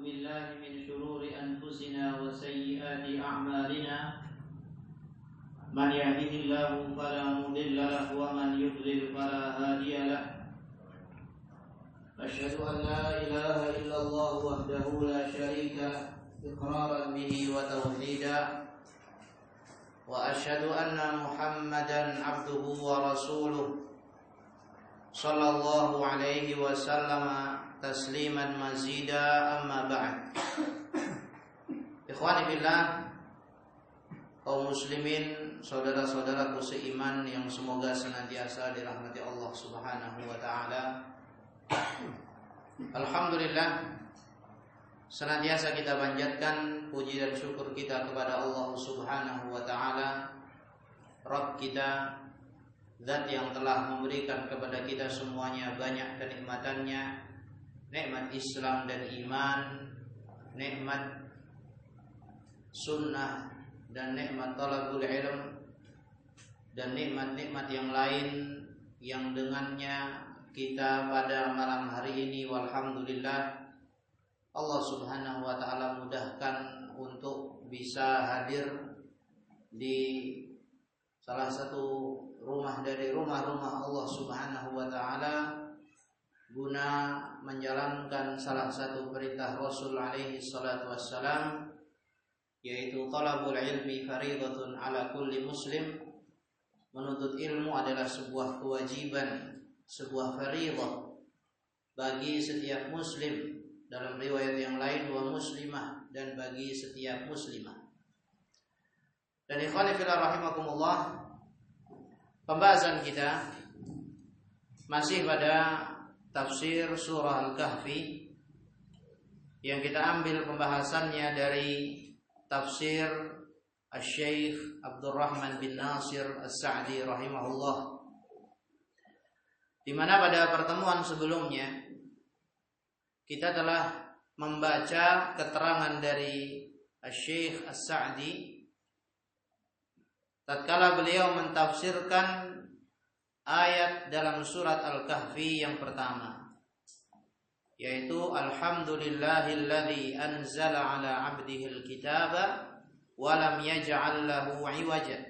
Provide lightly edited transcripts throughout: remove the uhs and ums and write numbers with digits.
بالله من شرور أنفسنا وسيئات أعمالنا من يهده الله فلا مضل له ومن يضلل فلا هادي له أشهد أن لا إله إلا الله وحده لا شريك له إقرارا به وتوحيدا وأشهد أن محمدا عبده ورسوله صلى الله عليه وسلم تسليما مزيدا أما بعد. Ikhwani billah, kaum muslimin, saudara-saudaraku seiman yang semoga senantiasa dirahmati Allah Subhanahu wa taala. Alhamdulillah, senantiasa kita panjatkan puji dan syukur kita kepada Allah Subhanahu wa taala, Rabb kita, Zat yang telah memberikan kepada kita semuanya banyak kenikmatannya, nikmat Islam dan iman, nikmat sunnah dan nikmat talabul ilm, dan nikmat-nikmat yang lain yang dengannya kita pada malam hari ini walhamdulillah Allah Subhanahu wa taala mudahkan untuk bisa hadir di salah satu rumah dari rumah-rumah Allah Subhanahu wa taala guna menjalankan salah satu perintah Rasul alaihi salatu wassalam, yaitu talabul ilmi fariidatun ala kulli muslim. Menuntut ilmu adalah sebuah kewajiban, sebuah fariidah bagi setiap muslim. Dalam riwayat yang lain wa muslimah, dan bagi setiap muslimah. Dan ikhwani fillah rahimakumullah, pembahasan kita masih pada tafsir surah Al-Kahfi yang kita ambil pembahasannya dari tafsir Asy-Syaikh Abdurrahman bin Nasir As-Sa'di rahimahullah, di mana pada pertemuan sebelumnya kita telah membaca keterangan dari Asy-Syaikh As-Sa'di tatkala beliau mentafsirkan ayat dalam surat Al-Kahfi yang pertama, yaitu alhamdulillahilladzi anzala ala 'abdihil kitaba wa lam yaj'al lahu 'iwaja.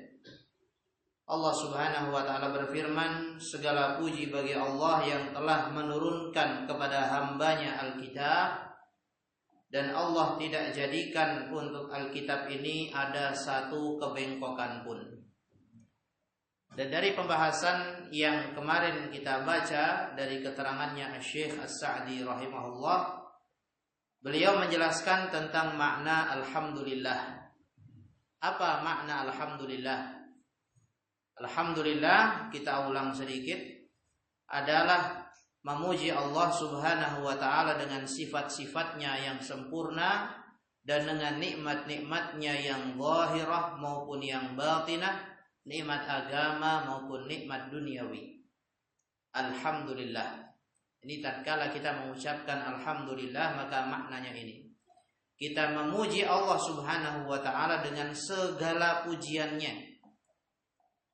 Allah Subhanahu wa taala berfirman, segala puji bagi Allah yang telah menurunkan kepada hambanya Alkitab, dan Allah tidak jadikan untuk Alkitab ini ada satu kebengkokan pun. Dan dari pembahasan yang kemarin kita baca dari keterangannya Asy-Syaikh As-Sa'di rahimahullah, beliau menjelaskan tentang makna alhamdulillah. Apa makna alhamdulillah? Alhamdulillah, kita ulang sedikit, adalah memuji Allah Subhanahu wa taala dengan sifat-sifatnya yang sempurna dan dengan nikmat-nikmatnya yang zahirah maupun yang batinah, nikmat agama maupun nikmat duniawi. Alhamdulillah. Ini tatkala kita mengucapkan alhamdulillah, maka maknanya ini, kita memuji Allah Subhanahu wa taala dengan segala pujiannya,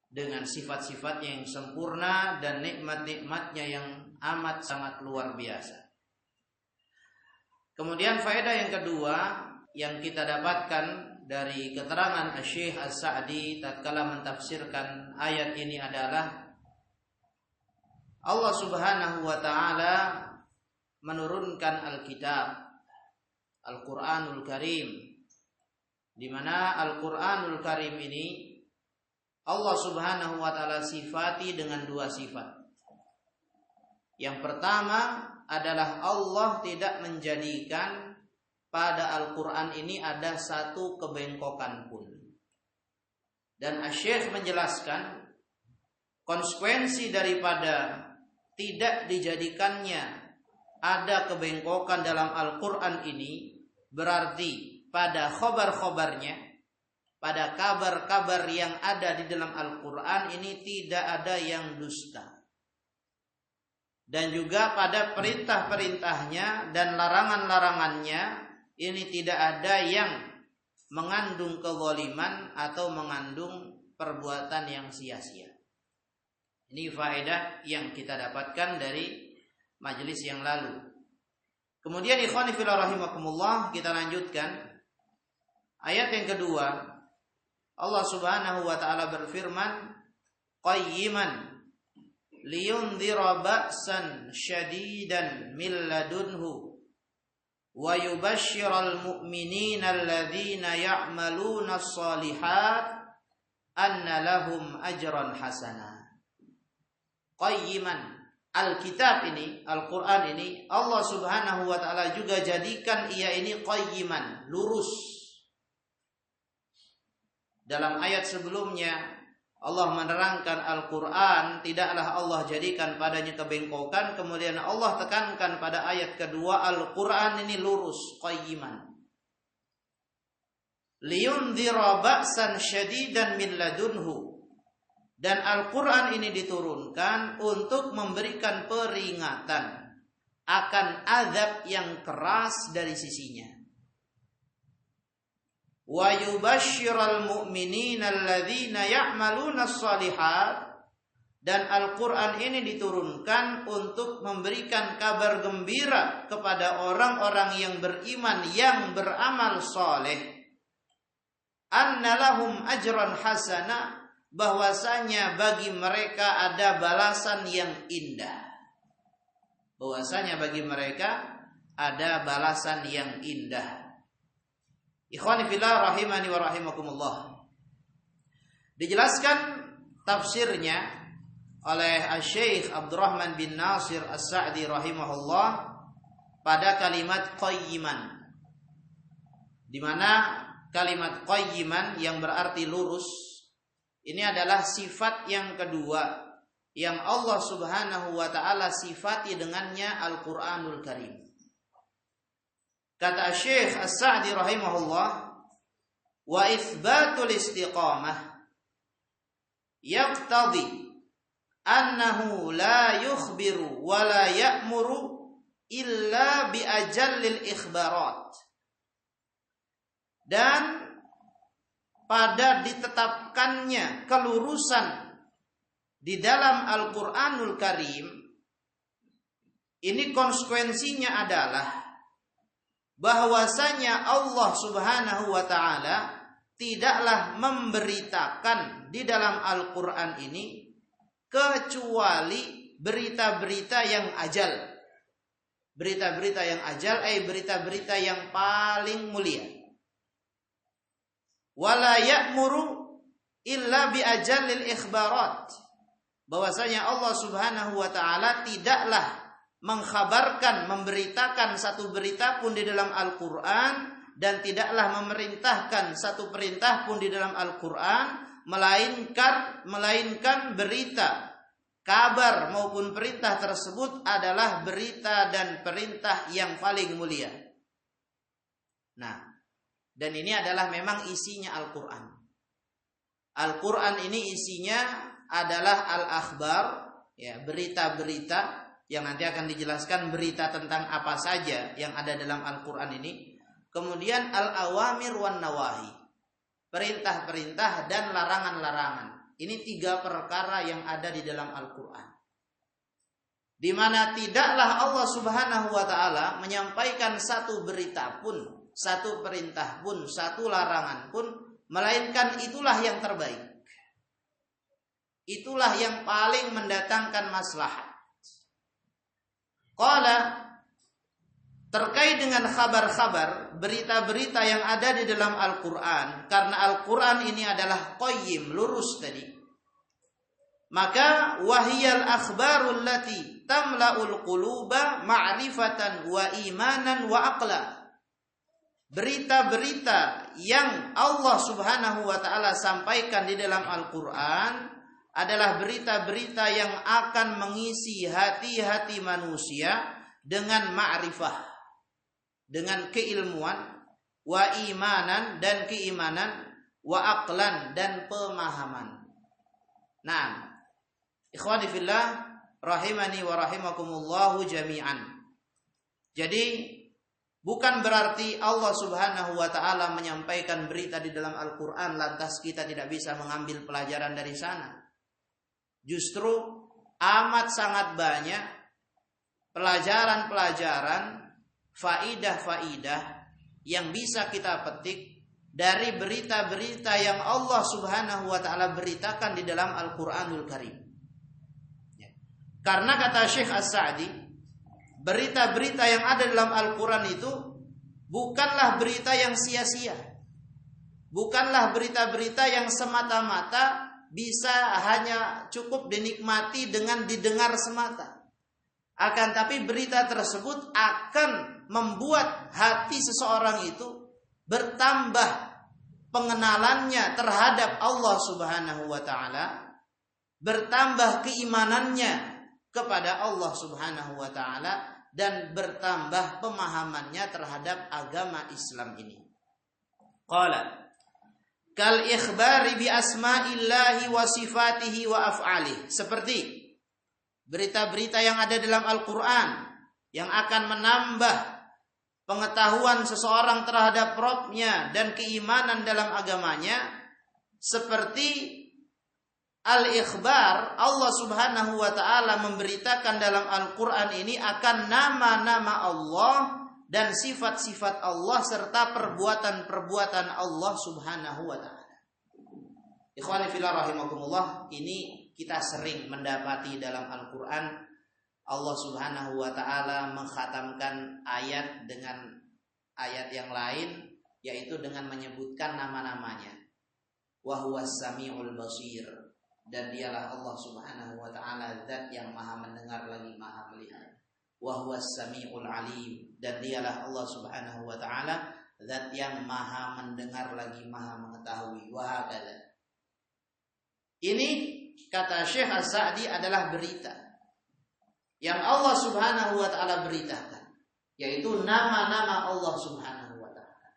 dengan sifat-sifatnya yang sempurna dan nikmat-nikmatnya yang amat sangat luar biasa. Kemudian faedah yang kedua yang kita dapatkan dari keterangan Asy-Syaikh As-Sa'di tatkala mentafsirkan ayat ini adalah Allah Subhanahu wa taala menurunkan Alkitab, Al-Qur'anul Karim, di mana Al-Qur'anul Karim ini Allah Subhanahu wa taala sifati dengan dua sifat. Yang pertama adalah Allah tidak menjadikan pada Al-Qur'an ini ada satu kebengkokan pun. Dan Asy-Syaikh menjelaskan konsekuensi daripada tidak dijadikannya ada kebengkokan dalam Al-Qur'an ini, berarti pada khobar-khobarnya, pada kabar-kabar yang ada di dalam Al-Quran ini tidak ada yang dusta. Dan juga pada perintah-perintahnya dan larangan-larangannya ini tidak ada yang mengandung kezaliman atau mengandung perbuatan yang sia-sia. Ini faedah yang kita dapatkan dari majelis yang lalu. Kemudian ikhwani fillah rahimakumullah, kita lanjutkan ayat yang kedua. Allah Subhanahu wa taala berfirman, qayyiman liyundhira ba'san syadidan min ladunhu wa yubashshiral mu'minina alladzina ya'maluna as-shalihat anna lahum ajran hasana. Qayyiman, Alkitab ini, Al-Quran ini, Allah Subhanahu wa ta'ala juga jadikan ia ini qayyiman, lurus. Dalam ayat sebelumnya Allah menerangkan Al-Quran tidaklah Allah jadikan padanya kebengkokan. Kemudian Allah tekankan pada ayat kedua, Al-Quran ini lurus, qayyiman. Liyundhira ba'san syadidan min ladunhu. Dan Al-Quran ini diturunkan untuk memberikan peringatan akan azab yang keras dari sisinya. Wa yubashshiral mu'minina alladzina ya'maluna as-shalihat. Dan Al-Quran ini diturunkan untuk memberikan kabar gembira kepada orang-orang yang beriman, yang beramal soleh. Anna lahum ajran hasana, bahwasanya bagi mereka ada balasan yang indah. Bahwasanya bagi mereka ada balasan yang indah. Ikhwani fillah rahimani wa rahimakumullah. Dijelaskan tafsirnya oleh Syekh Abdurrahman bin Nasir As-Sa'di rahimahullah pada kalimat qayyiman, di mana kalimat qayyiman yang berarti lurus ini adalah sifat yang kedua yang Allah Subhanahu wa ta'ala sifati dengannya Al-Quranul Karim. Kata Syekh As-Sa'di rahimahullah, wa itsbatul istiqamah yaqtadi annahu la yukhbiru wa la ya'muru illa bi ajallil ikhbarat. Dan pada ditetapkannya kelurusan di dalam Al-Quranul Karim, ini konsekuensinya adalah bahwasanya Allah Subhanahu wa ta'ala tidaklah memberitakan di dalam Al-Quran ini kecuali berita-berita yang ajal. Berita-berita yang ajal, berita-berita yang paling mulia. Wala ya'muru illa bi ajallil ikhbarat, bahwasanya Allah Subhanahu wa ta'ala tidaklah mengkhabarkan, memberitakan satu berita pun di dalam Al-Quran, dan tidaklah memerintahkan satu perintah pun di dalam Al-Quran, melainkan berita, kabar maupun perintah tersebut adalah berita dan perintah yang paling mulia. Nah, dan ini adalah memang isinya Al-Quran. Al-Quran ini isinya adalah al-akhbar, ya, berita-berita yang nanti akan dijelaskan berita tentang apa saja yang ada dalam Al-Quran ini. Kemudian al-awamir wan nawahi, perintah-perintah dan larangan-larangan. Ini 3 perkara yang ada di dalam Al-Quran, di mana tidaklah Allah Subhanahu wa ta'ala menyampaikan satu berita pun, satu perintah pun, satu larangan pun, melainkan itulah yang terbaik. Itulah yang paling mendatangkan maslahat. Qala, terkait dengan kabar-kabar, berita-berita yang ada di dalam Al-Quran, karena Al-Quran ini adalah qayyim, lurus tadi, maka wahiyal akhbarul lati tamla'ul quluba ma'rifatan wa imanan wa aqla. Berita-berita yang Allah Subhanahu wa ta'ala sampaikan di dalam Al-Quran adalah berita-berita yang akan mengisi hati-hati manusia dengan ma'rifah, dengan keilmuan, wa imanan dan keimanan, wa aqlan dan pemahaman. Nah, ikhwani fillah rahimani wa rahimakumullahu jami'an. Jadi bukan berarti Allah Subhanahu wa ta'ala menyampaikan berita di dalam Al-Quran lantas kita tidak bisa mengambil pelajaran dari sana. Justru amat sangat banyak pelajaran-pelajaran, faidah-faidah yang bisa kita petik dari berita-berita yang Allah Subhanahu wa taala beritakan di dalam Al-Qur'anul Karim. Karena kata Syekh As-Sa'di, berita-berita yang ada dalam Al-Qur'an itu bukanlah berita yang sia-sia. Bukanlah berita-berita yang semata-mata bisa hanya cukup dinikmati dengan didengar semata. Akan tapi berita tersebut akan membuat hati seseorang itu bertambah pengenalannya terhadap Allah Subhanahu wa taala, bertambah keimanannya kepada Allah Subhanahu wa taala, dan bertambah pemahamannya terhadap agama Islam ini. Qala kal ikhbari bi asma'illahi wa sifatihi wa af'alihi, seperti berita-berita yang ada dalam Al-Qur'an yang akan menambah pengetahuan seseorang terhadap Rabb-nya dan keimanan dalam agamanya, seperti al-ikhbar, Allah Subhanahu wa taala memberitakan dalam Al-Qur'an ini akan nama-nama Allah dan sifat-sifat Allah serta perbuatan-perbuatan Allah Subhanahu wa taala. Ikhwani fillah rahimakumullah, ini kita sering mendapati dalam Al-Qur'an Allah Subhanahu wa taala mengkhatamkan ayat dengan ayat yang lain, yaitu dengan menyebutkan nama-namanya. Wa huwas samiul basir, dan dialah Allah Subhanahu wa taala zat yang maha mendengar lagi maha melihat. Wa huwas samiul alim, dan dialah Allah Subhanahu wa taala zat yang maha mendengar lagi maha mengetahui. Wa hakadha. Ini kata Syekh As-Sa'di adalah berita yang Allah Subhanahu wa taala beritakan, yaitu nama-nama Allah Subhanahu wa taala.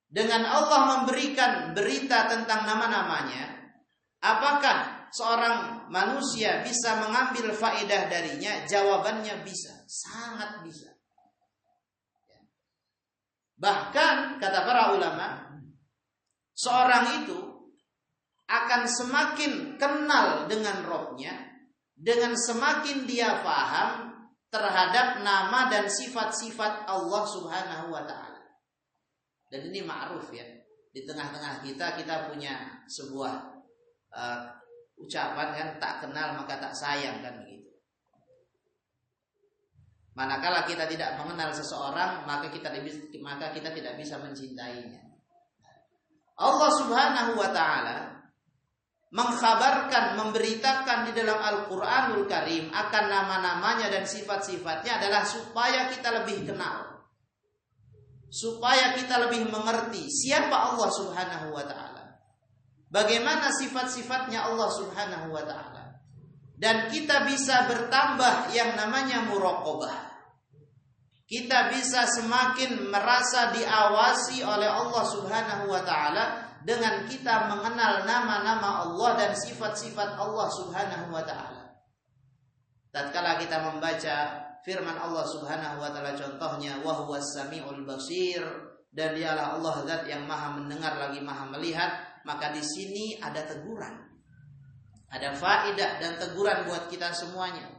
Dengan Allah memberikan berita tentang nama-namanya, apakah seorang manusia bisa mengambil faedah darinya? Jawabannya bisa, sangat bisa. Bahkan kata para ulama, seorang itu akan semakin kenal dengan Rabb-nya dengan semakin dia paham terhadap nama dan sifat-sifat Allah Subhanahu wa taala. Dan ini ma'ruf ya. Di tengah-tengah kita punya sebuah ucapan kan, tak kenal maka tak sayang, kan begitu. Manakala kita tidak mengenal seseorang, maka kita tidak bisa mencintainya. Allah Subhanahu wa taala mengkhabarkan, memberitakan di dalam Al-Qur'anul Karim akan nama-namanya dan sifat-sifatnya adalah supaya kita lebih kenal, supaya kita lebih mengerti siapa Allah Subhanahu wa taala, bagaimana sifat-sifatnya Allah Subhanahu wa taala, dan kita bisa bertambah yang namanya muraqabah. Kita bisa semakin merasa diawasi oleh Allah Subhanahu wa taala dengan kita mengenal nama-nama Allah dan sifat-sifat Allah Subhanahu wa taala. Tatkala kita membaca firman Allah Subhanahu wa taala, contohnya wa huwas samiul basir, dan dialah Allah zat yang maha mendengar lagi maha melihat, maka di sini ada teguran, ada faedah dan teguran buat kita semuanya,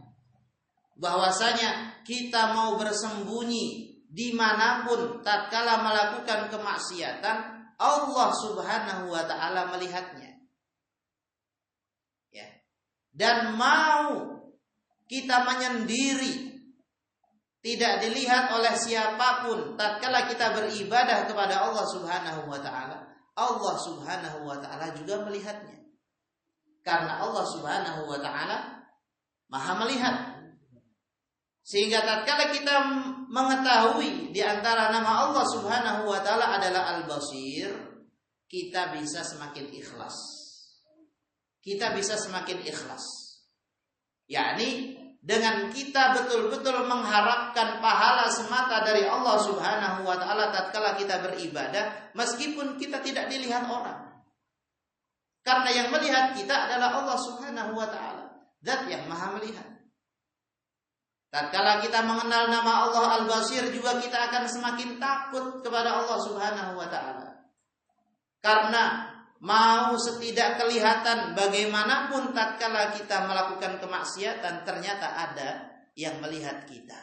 bahwasanya kita mau bersembunyi dimanapun tatkala melakukan kemaksiatan, Allah Subhanahu wa taala melihatnya. Ya. Dan mau kita menyendiri, tidak dilihat oleh siapapun tatkala kita beribadah kepada Allah Subhanahu wa taala, Allah Subhanahu wa taala juga melihatnya. Karena Allah Subhanahu wa taala maha melihat. Sehingga tatkala kita mengetahui di antara nama Allah Subhanahu wa taala adalah Al-Basir, kita bisa semakin ikhlas. Kita bisa semakin ikhlas. Yakni dengan kita betul-betul mengharapkan pahala semata dari Allah Subhanahu wa taala tatkala kita beribadah, meskipun kita tidak dilihat orang. Karena yang melihat kita adalah Allah Subhanahu wa taala, zat yang maha melihat. Tatkala kita mengenal nama Allah Al-Basir, juga kita akan semakin takut kepada Allah Subhanahu wa taala. Karena mau setidak kelihatan bagaimanapun tatkala kita melakukan kemaksiatan, ternyata ada yang melihat kita.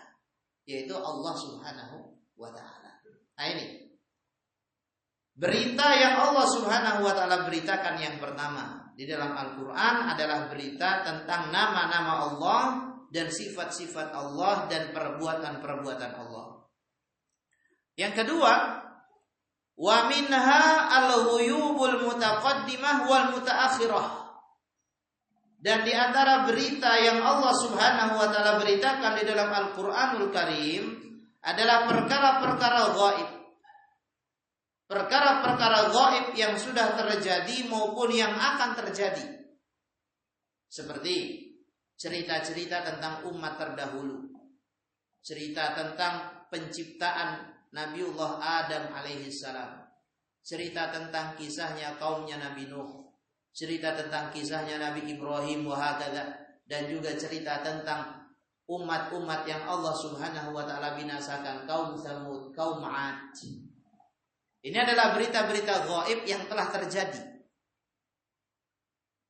yaitu Allah Subhanahu wa taala. Nah, ini berita yang Allah Subhanahu wa taala beritakan yang pertama di dalam Al-Qur'an adalah berita tentang nama-nama Allah dan sifat-sifat Allah dan perbuatan-perbuatan Allah. Yang kedua, wa minha al-ghuyubul mutaqaddimah wal mutaakhirah. Dan di antara berita yang Allah Subhanahu wa taala beritakan di dalam Al-Qur'anul Karim adalah perkara-perkara ghaib. Perkara-perkara ghaib yang sudah terjadi maupun yang akan terjadi. Seperti cerita-cerita tentang umat terdahulu. Cerita tentang penciptaan Nabiullah Adam alaihissalam. Cerita tentang kisahnya kaumnya Nabi Nuh. Cerita tentang kisahnya Nabi Ibrahim wahakadha, dan juga cerita tentang umat-umat yang Allah Subhanahu wa taala binasakan, kaum Tsamud, kaum 'Ad. Ini adalah berita-berita gaib yang telah terjadi.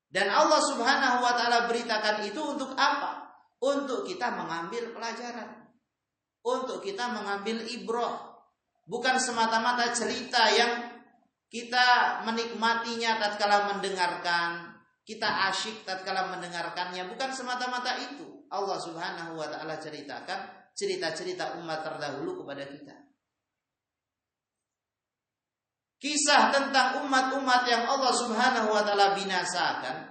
Dan Allah Subhanahu wa taala beritakan itu untuk apa? Untuk kita mengambil pelajaran. Untuk kita mengambil ibrah. Bukan semata-mata cerita yang kita menikmatinya tatkala mendengarkan, kita asyik tatkala mendengarkannya, bukan semata-mata itu. Allah Subhanahu wa taala ceritakan cerita-cerita umat terdahulu kepada kita. Kisah tentang umat-umat yang Allah Subhanahu wa taala binasakan,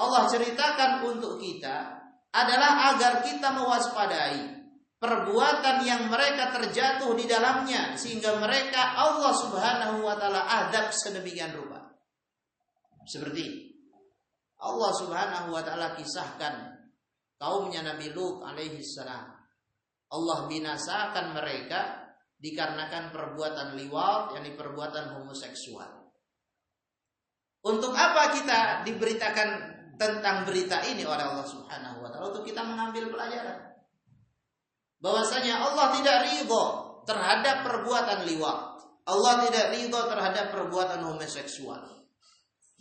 Allah ceritakan untuk kita adalah agar kita mewaspadai perbuatan yang mereka terjatuh di dalamnya, sehingga mereka Allah Subhanahu wa taala adab sedemikian rupa. Seperti Allah Subhanahu wa taala kisahkan kaumnya Nabi Lut alaihi salam. Allah binasakan mereka dikarenakan perbuatan liwat, yakni perbuatan homoseksual. Untuk apa kita diberitakan tentang berita ini oleh Allah Subhanahu wa taala? Untuk kita mengambil pelajaran bahwasanya Allah tidak ridho terhadap perbuatan liwat. Allah tidak ridho terhadap perbuatan homoseksual.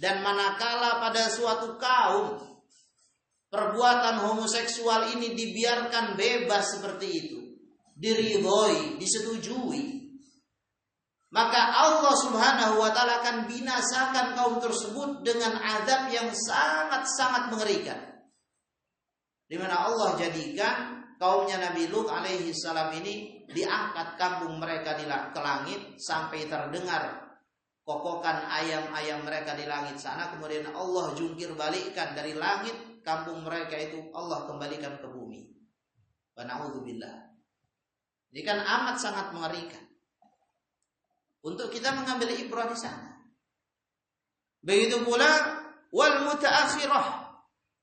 Dan manakala pada suatu kaum perbuatan homoseksual ini dibiarkan bebas seperti itu, diridhoi, disetujui, maka Allah Subhanahu wa taala akan binasakan kaum tersebut dengan azab yang sangat-sangat mengerikan. Di mana Allah jadikan kaumnya Nabi Lut alaihi salam ini diangkat kampung mereka ke langit sampai terdengar kokokan ayam-ayam mereka di langit sana. Kemudian Allah jungkir balikkan dari langit kampung mereka itu, Allah kembalikan ke bumi. Wa na'udzubillah. Jadi kan amat sangat mengerikan. Untuk kita mengambil ibrah di sana. Begitu pula wal mutaakhirah.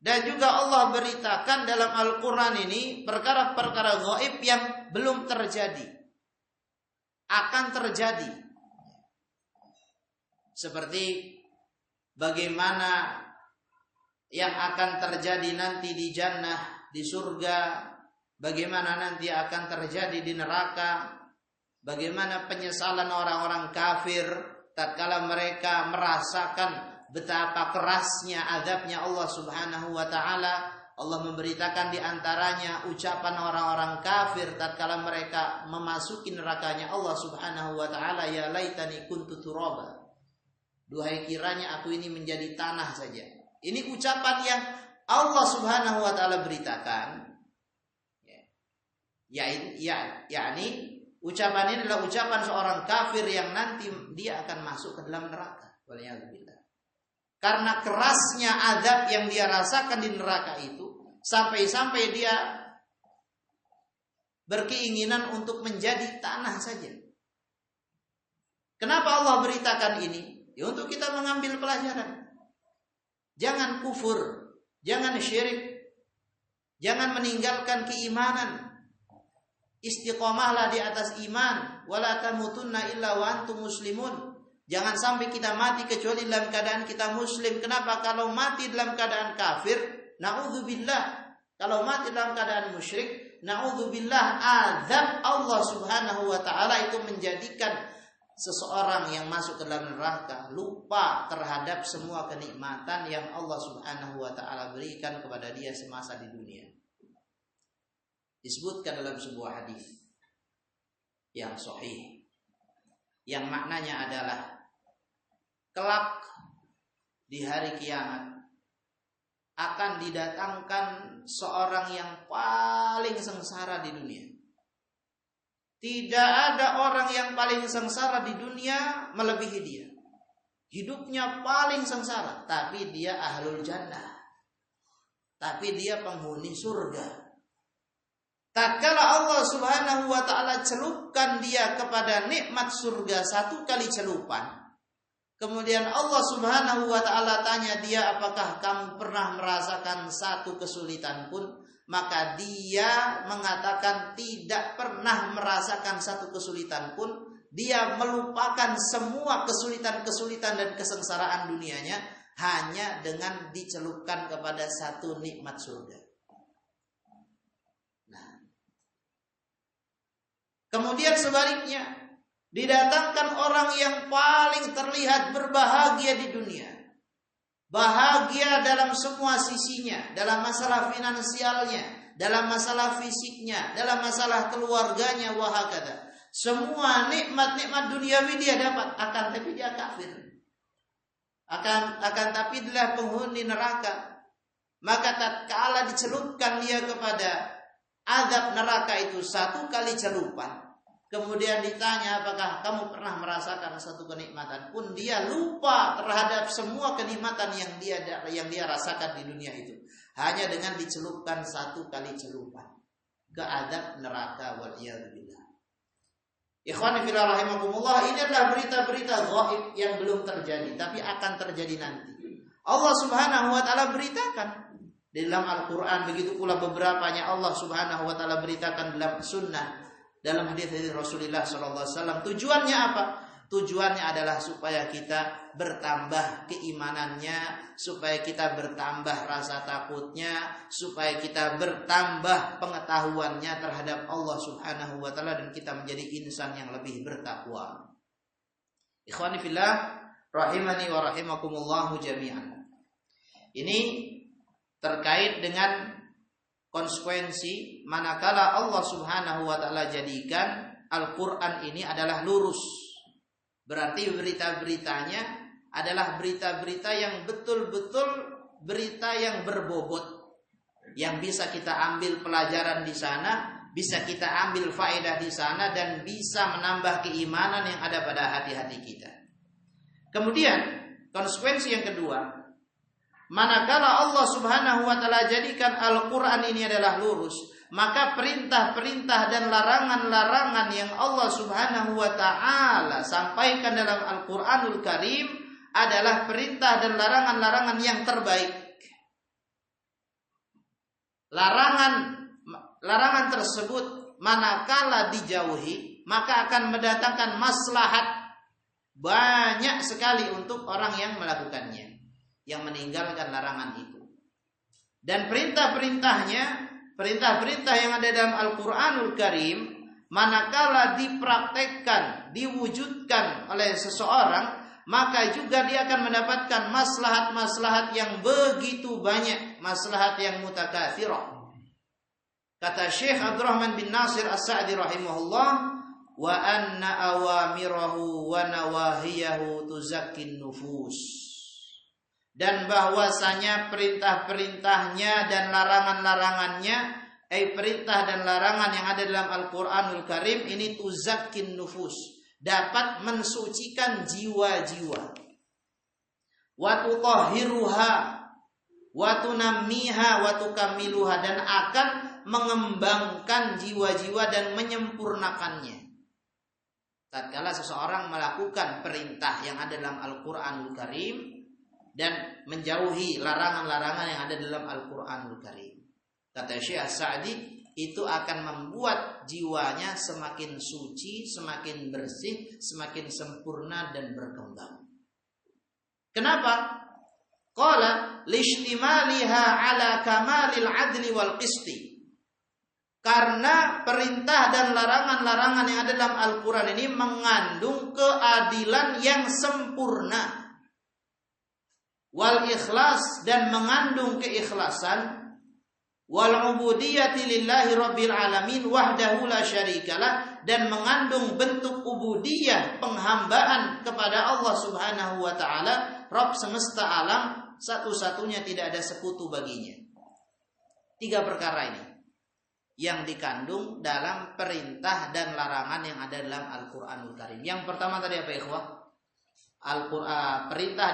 Dan juga Allah beritakan dalam Al-Quran ini perkara-perkara gaib yang belum terjadi, akan terjadi. Seperti bagaimana yang akan terjadi nanti di jannah, di surga, bagaimana nanti akan terjadi di neraka, bagaimana penyesalan orang-orang kafir tatkala mereka merasakan betapa kerasnya azabnya Allah Subhanahu wa taala. Allah memberitakan di antaranya ucapan orang-orang kafir tatkala mereka memasuki nerakanya Allah Subhanahu wa taala, ya laitani kuntu turaba. Duhai kiranya aku ini menjadi tanah saja. Ini ucapan yang Allah Subhanahu wa taala beritakan. Yakni ucapan ini adalah ucapan seorang kafir yang nanti dia akan masuk ke dalam neraka. Waliyadzubillah. Karena kerasnya azab yang dia rasakan di neraka itu, sampai-sampai dia berkeinginan untuk menjadi tanah saja. Kenapa Allah beritakan ini? Ya untuk kita mengambil pelajaran. Jangan kufur, jangan syirik, jangan meninggalkan keimanan. Istiqomahlah di atas iman, wala tamutunna illa wa antum muslimun. Jangan sampai kita mati kecuali dalam keadaan kita muslim. Kenapa? Kalau mati dalam keadaan kafir, na'udzubillah. Kalau mati dalam keadaan musyrik, na'udzubillah, azab Allah Subhanahu wa taala itu menjadikan seseorang yang masuk ke dalam neraka lupa terhadap semua kenikmatan yang Allah Subhanahu wa taala berikan kepada dia semasa di dunia. Disebutkan dalam sebuah hadis yang sahih, yang maknanya adalah kelak di hari kiamat akan didatangkan seorang yang paling sengsara di dunia. Tidak ada orang yang paling sengsara di dunia melebihi dia. Hidupnya paling sengsara, tapi dia ahlul jannah. Tapi dia penghuni surga. Tatkala Allah Subhanahu wa taala celupkan dia kepada nikmat surga satu kali celupan, kemudian Allah Subhanahu wa taala tanya dia, apakah kamu pernah merasakan satu kesulitan pun? Maka dia mengatakan tidak pernah merasakan satu kesulitan pun. Dia melupakan semua kesulitan-kesulitan dan kesengsaraan dunianya hanya dengan dicelupkan kepada satu nikmat surga. Nah, kemudian sebaliknya, didatangkan orang yang paling terlihat berbahagia di dunia. Bahagia dalam semua sisinya, dalam masalah finansialnya, dalam masalah fisiknya, dalam masalah keluarganya, wahakada. Semua nikmat-nikmat duniawi dia dapat, akan tapi dia kafir. Akan tapi dia penghuni neraka. Maka tatkala dicelupkan dia kepada azab neraka itu satu kali celupan, kemudian ditanya apakah kamu pernah merasakan satu kenikmatan pun, dia lupa terhadap semua kenikmatan yang dia rasakan di dunia itu, hanya dengan dicelupkan satu kali celupan ke azab neraka, waliyadzubillah. Ikhwani fillah rahimakumullah, ini adalah berita-berita ghaib yang belum terjadi tapi akan terjadi nanti. Allah Subhanahu wa taala beritakan di dalam Al-Qur'an, begitu pula beberapanya Allah Subhanahu wa taala beritakan dalam sunnah, dalam hadis dari Rasulullah sallallahu alaihi wasallam. Tujuannya apa? Tujuannya adalah supaya kita bertambah keimanannya, supaya kita bertambah rasa takutnya, supaya kita bertambah pengetahuannya terhadap Allah Subhanahu wa taala, dan kita menjadi insan yang lebih bertakwa. Ikhwani fillah rahimani wa rahimakumullah jami'an. Ini terkait dengan konsekuensi manakala Allah Subhanahu wa taala jadikan Al-Qur'an ini adalah lurus. Berarti berita-beritanya adalah berita-berita yang betul-betul berita yang berbobot, yang bisa kita ambil pelajaran di sana, bisa kita ambil faedah di sana, dan bisa menambah keimanan yang ada pada hati-hati kita. Kemudian konsekuensi yang kedua, manakala Allah Subhanahu wa taala jadikan Al-Qur'an ini adalah lurus, maka perintah-perintah dan larangan-larangan yang Allah Subhanahu wa taala sampaikan dalam Al-Qur'anul Karim adalah perintah dan larangan-larangan yang terbaik. Larangan tersebut manakala dijauhi, maka akan mendatangkan maslahat banyak sekali untuk orang yang melakukannya, yang meninggalkan larangan itu. Dan perintah-perintah yang ada dalam Al-Quranul Karim, manakala dipraktekkan, diwujudkan oleh seseorang, maka juga dia akan mendapatkan maslahat-maslahat yang begitu banyak, maslahat yang mutakatsirah. Kata Syekh Abdurrahman bin Nasir As-Sa'di rahimahullah, wa anna awamirahu wa nawahiyahu tuzakkin nufus. Dan bahwasanya perintah-perintahnya dan larangan-larangannya, perintah dan larangan yang ada dalam Al-Quranul Karim ini tuzakkin nufus, dapat mensucikan jiwa-jiwa, wa tutahhiruha wa tunammiha wa tukammiluha, dan akan mengembangkan jiwa-jiwa dan menyempurnakannya. Tatkala seseorang melakukan perintah yang ada dalam Al-Quranul Karim dan menjauhi larangan-larangan yang ada dalam Al-Quranul Karim, kata Syekh Sa'di, itu akan membuat jiwanya semakin suci, semakin bersih, semakin sempurna dan berkembang. Kenapa? Qala lishtimaliha ala kamalil adli wal qisti. Karena perintah dan larangan-larangan yang ada dalam Al-Quran ini mengandung keadilan yang sempurna, wal ikhlas, dan mengandung keikhlasan, wal ubudiyyati lillahi rabbil alamin wahdahu la syarikalah, dan mengandung bentuk ubudiyah, penghambaan kepada Allah Subhanahu wa taala, Rabb semesta alam, satu-satunya tidak ada sekutu baginya. 3 perkara ini yang dikandung dalam perintah dan larangan yang ada dalam Al-Qur'anul Karim. Yang pertama tadi apa ikhwah? Perintah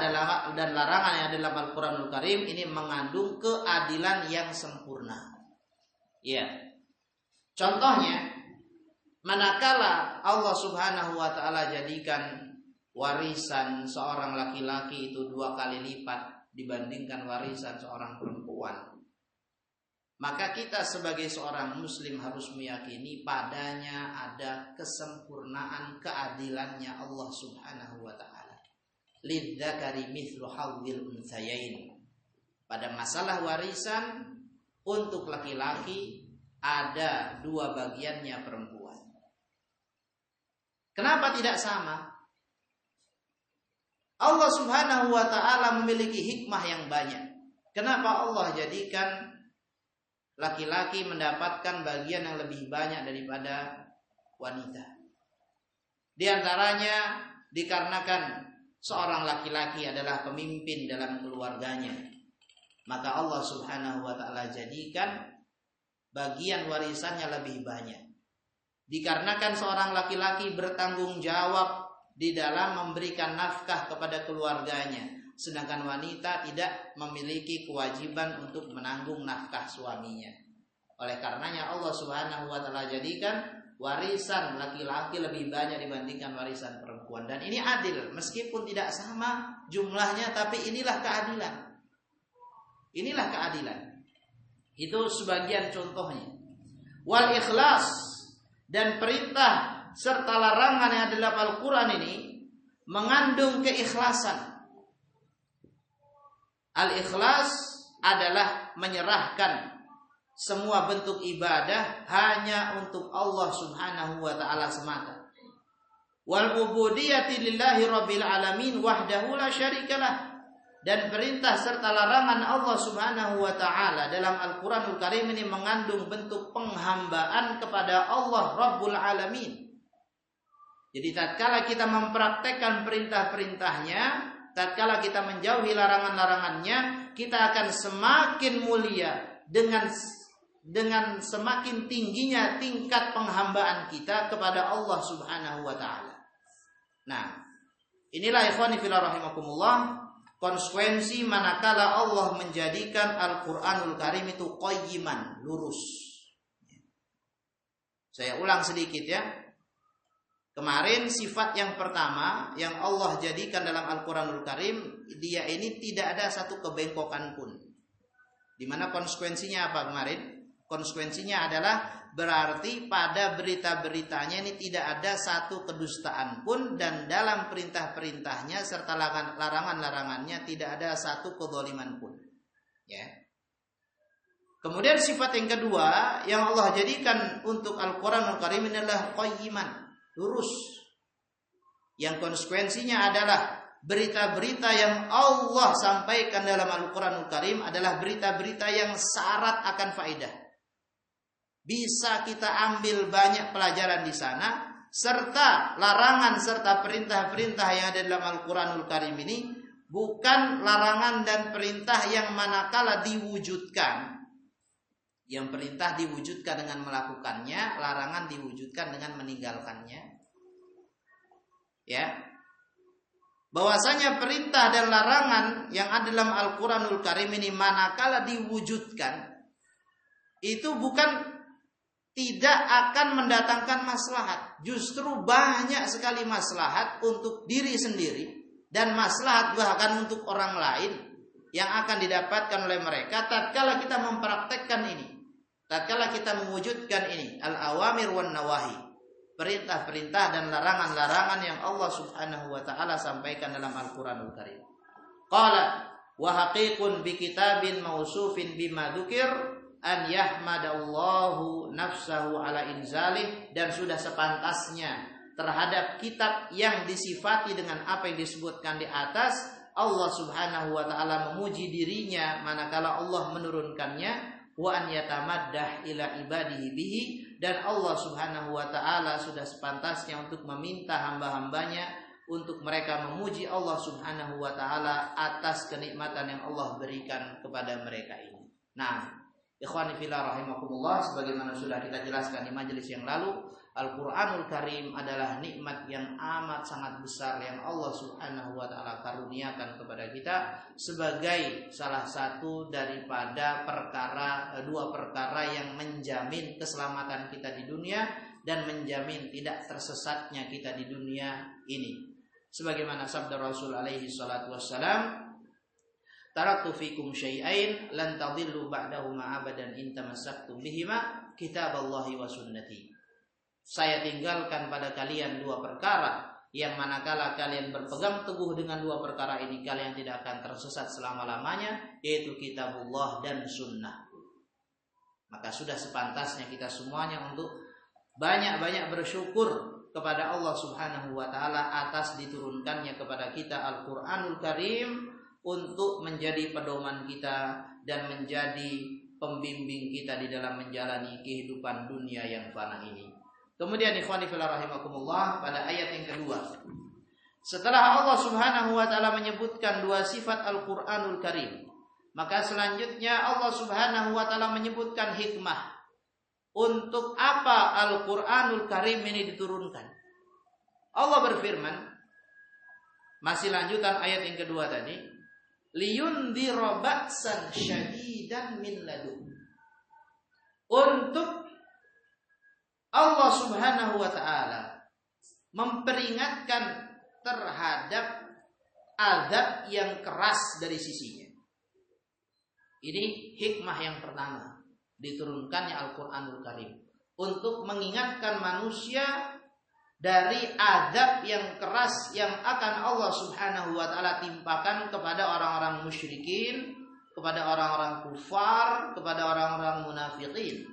dan larangan yang ada dalam Al-Qur'anul Karim ini mengandung keadilan yang sempurna. Ya. Contohnya, manakala Allah Subhanahu wa taala jadikan warisan seorang laki-laki itu 2 kali lipat dibandingkan warisan seorang perempuan, maka kita sebagai seorang muslim harus meyakini padanya ada kesempurnaan keadilannya Allah Subhanahu wa taala. Lidzakari mithlu hadzil unthayain. Pada masalah warisan untuk laki-laki ada 2 bagiannya perempuan. Kenapa tidak sama? Allah Subhanahu wa taala memiliki hikmah yang banyak. Kenapa Allah jadikan laki-laki mendapatkan bagian yang lebih banyak daripada wanita? Di antaranya dikarenakan seorang laki-laki adalah pemimpin dalam keluarganya. Maka Allah Subhanahu wa taala jadikan bagian warisannya lebih banyak. Dikarenakan seorang laki-laki bertanggung jawab di dalam memberikan nafkah kepada keluarganya, sedangkan wanita tidak memiliki kewajiban untuk menanggung nafkah suaminya. Oleh karenanya Allah Subhanahu wa taala jadikan warisan laki-laki lebih banyak dibandingkan warisan perempuan. Dan ini adil, meskipun tidak sama jumlahnya, tapi inilah keadilan. Inilah keadilan. Itu sebagian contohnya. Wal ikhlas, dan perintah serta larangan yang ada dalam Al-Quran ini mengandung keikhlasan. Al-ikhlas adalah menyerahkan semua bentuk ibadah hanya untuk Allah Subhanahu wa taala semata. Wal ubudiyyati lillahi rabbil alamin wahdahu la syarikalah. Dan perintah serta larangan Allah Subhanahu wa taala dalam Al-Qur'anul Karim ini mengandung bentuk penghambaan kepada Allah Rabbul Alamin. Jadi tatkala kita mempraktekkan perintah-perintahnya, tatkala kita menjauhi larangan-larangannya, kita akan semakin mulia dengan semakin tingginya tingkat penghambaan kita kepada Allah Subhanahu wa taala. Nah, inilah ikhwani fillah rahimakumullah, konsekuensi manakala Allah menjadikan Al-Qur'anul Karim itu qayyiman, lurus. Saya ulang sedikit ya. Kemarin sifat yang pertama yang Allah jadikan dalam Al-Quranul Karim, dia ini tidak ada satu kebengkokan pun. Dimana konsekuensinya apa kemarin? Konsekuensinya adalah berarti pada berita-beritanya ini tidak ada satu kedustaan pun, dan dalam perintah-perintahnya serta larangan-larangannya tidak ada satu kezaliman pun. Ya. Kemudian sifat yang kedua yang Allah jadikan untuk Al-Quranul Karim ini adalah qayyiman, lurus. Yang konsekuensinya adalah berita-berita yang Allah sampaikan dalam Al-Quranul Karim adalah berita-berita yang syarat akan faedah. Bisa kita ambil banyak pelajaran di sana, serta larangan serta perintah-perintah yang ada dalam Al-Quranul Karim ini bukan larangan dan perintah yang manakala diwujudkan, yang perintah diwujudkan dengan melakukannya, larangan diwujudkan dengan meninggalkannya. Ya. Bahwasanya perintah dan larangan yang ada dalam Al-Qur'anul Karim ini manakala diwujudkan, itu bukan tidak akan mendatangkan maslahat. Justru banyak sekali maslahat untuk diri sendiri dan maslahat bahkan untuk orang lain yang akan didapatkan oleh mereka tatkala kita mempraktekkan ini. Tatkala kita mewujudkan ini, al-awamir wan nawahi, perintah-perintah dan larangan-larangan yang Allah Subhanahu wa taala sampaikan dalam Al-Qur'anul Karim. Qala wa haqiqun bi kitabin mausufin bima dzukir an yahmadallahu nafsahu ala inzalih, dan sudah sepantasnya terhadap kitab yang disifati dengan apa yang disebutkan di atas, Allah Subhanahu wa taala memuji dirinya manakala Allah menurunkannya. wa an yatamaddah ila ibadihi bihi, dan Allah Subhanahu wa taala sudah sepantasnya untuk meminta hamba-hambanya untuk mereka memuji Allah Subhanahu wa taala atas kenikmatan yang Allah berikan kepada mereka ini. Nah, ikhwani fillah rahimakumullah, sebagaimana sudah kita jelaskan di majelis yang lalu, Al-Qur'anul Karim adalah nikmat yang amat sangat besar yang Allah Subhanahu wa taala karuniakan kepada kita sebagai salah satu daripada dua perkara yang menjamin keselamatan kita di dunia dan menjamin tidak tersesatnya kita di dunia ini. Sebagaimana sabda Rasul alaihi salatu wassalam, taraktu fikum syai'ain lan tadillu ba'dahuma abadan in tamassaktum bihima kitaballahi wa sunnati. Saya tinggalkan pada kalian dua perkara yang manakala kalian berpegang teguh dengan dua perkara ini, kalian tidak akan tersesat selama-lamanya, yaitu kitabullah dan sunnah. Maka sudah sepantasnya kita semuanya untuk banyak-banyak bersyukur kepada Allah Subhanahu wa taala atas diturunkannya kepada kita Al-Qur'anul Karim untuk menjadi pedoman kita dan menjadi pembimbing kita di dalam menjalani kehidupan dunia yang fana ini. Kemudian ikhwani fillah rahimakumullah, pada ayat yang kedua, setelah Allah Subhanahu wa taala menyebutkan dua sifat Al-Qur'anul Karim, maka selanjutnya Allah Subhanahu wa taala menyebutkan hikmah untuk apa Al-Qur'anul Karim ini diturunkan. Allah berfirman, masih lanjutan ayat yang kedua tadi, liyundhira ba'san syadidan min ladun. Untuk Allah Subhanahu wa taala memperingatkan terhadap azab yang keras dari sisinya. Ini hikmah yang pertama diturunkannya Al-Qur'anul Karim, untuk mengingatkan manusia dari azab yang keras yang akan Allah Subhanahu wa taala timpakan kepada orang-orang musyrikin, kepada orang-orang kufar, kepada orang-orang munafikin.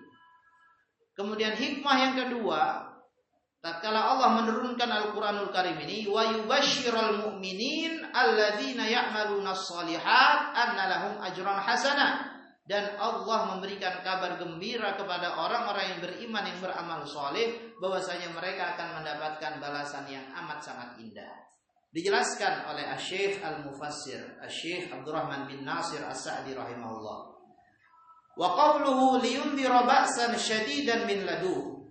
Kemudian hikmah yang kedua, tatkala Allah menurunkan Al-Qur'anul Karim ini, wa yubashshiral mu'minin alladzina ya'malunas shalihat anna lahum ajran hasanah, dan Allah memberikan kabar gembira kepada orang-orang yang beriman yang beramal saleh bahwasanya mereka akan mendapatkan balasan yang amat sangat indah. Dijelaskan oleh Asy-Syaikh Al-Mufassir Asy-Syaikh Abdurrahman bin Nasir As-Sa'di rahimahullah. Wa qawluhu liyundhira ba'san syadidan min laduh.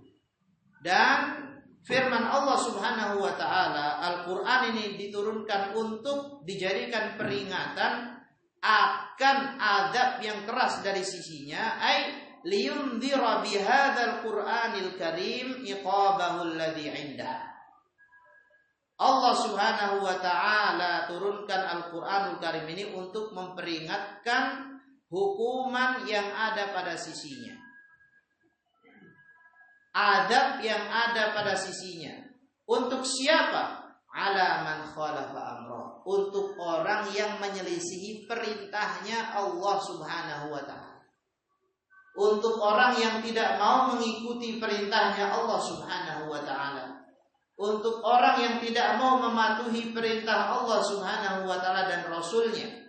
Dan firman Allah Subhanahu wa taala, Al-Qur'an ini diturunkan untuk dijadikan peringatan akan azab yang keras dari sisinya, ai liyundhira bihadzal Qur'anil Karim iqabahu alladhi 'indah. Allah Subhanahu wa taala turunkan Al-Qur'anul Karim ini untuk memperingatkan hukuman yang ada pada sisinya, adab yang ada pada sisinya. Untuk siapa? Ala man khalafa amrah, untuk orang yang menyelisihi perintahnya Allah Subhanahu wa taala, untuk orang yang tidak mau mengikuti perintahnya Allah Subhanahu wa taala, untuk orang yang tidak mau mematuhi perintah Allah Subhanahu wa taala dan Rasulnya.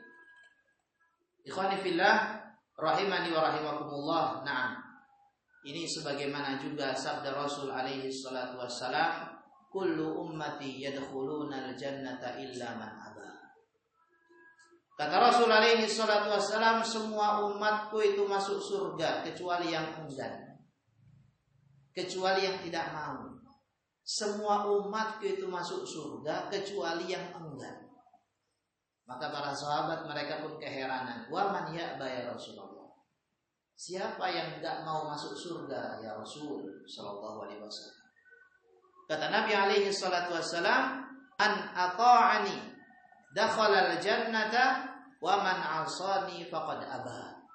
Ikhwani fillah rahimani wa rahimakumullah. Naam. Ini sebagaimana juga sabda Rasul alaihi salatu wassalam, kullu ummati yadkhuluna al-jannata illa man aba. Kata Rasul alaihi salatu wassalam, semua umatku itu masuk surga kecuali yang enggan, kecuali yang tidak mau. Semua umatku itu masuk surga kecuali yang enggan. Maka para sahabat mereka pun keheranan. Wa man ya'ba ya Rasulullah? Siapa yang enggak mau masuk surga ya Rasul sallallahu alaihi wasallam? Kata Nabi alaihi salatu wasallam, an ata'ani dakhala al-jannata wa man 'asani faqad aba.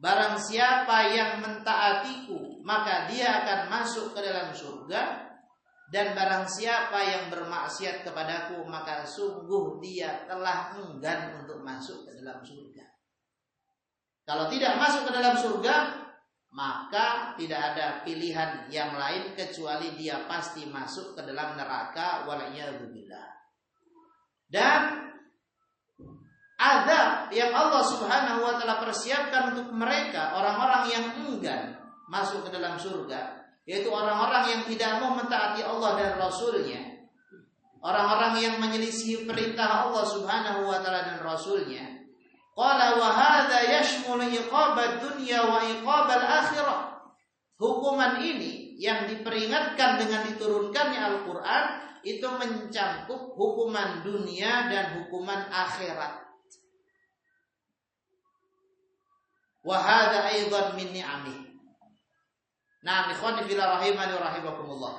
Barang siapa yang mentaatiku, maka dia akan masuk ke dalam surga. Dan barang siapa yang bermaksiat kepadaku, maka sungguh dia telah enggan untuk masuk ke dalam surga. Kalau tidak masuk ke dalam surga, maka tidak ada pilihan yang lain kecuali dia pasti masuk ke dalam neraka, wal'iyadzubillah. Dan Azab yang Allah Subhanahu wa taala persiapkan untuk mereka, orang-orang yang enggan masuk ke dalam surga, yaitu orang-orang yang tidak mau mentaati Allah dan Rasul-Nya, orang-orang yang menyelisihi perintah Allah Subhanahu wa taala dan Rasul-Nya. Qala wa hadza yashmulu iqabad dunya wa iqabal akhirah. Hukuman ini yang diperingatkan dengan diturunkannya Al-Qur'an itu mencakup hukuman dunia dan hukuman akhirat. Wa hadza aidan min ni'amih. Nah, ikhwani fillah rahimani wa rahimakumullah.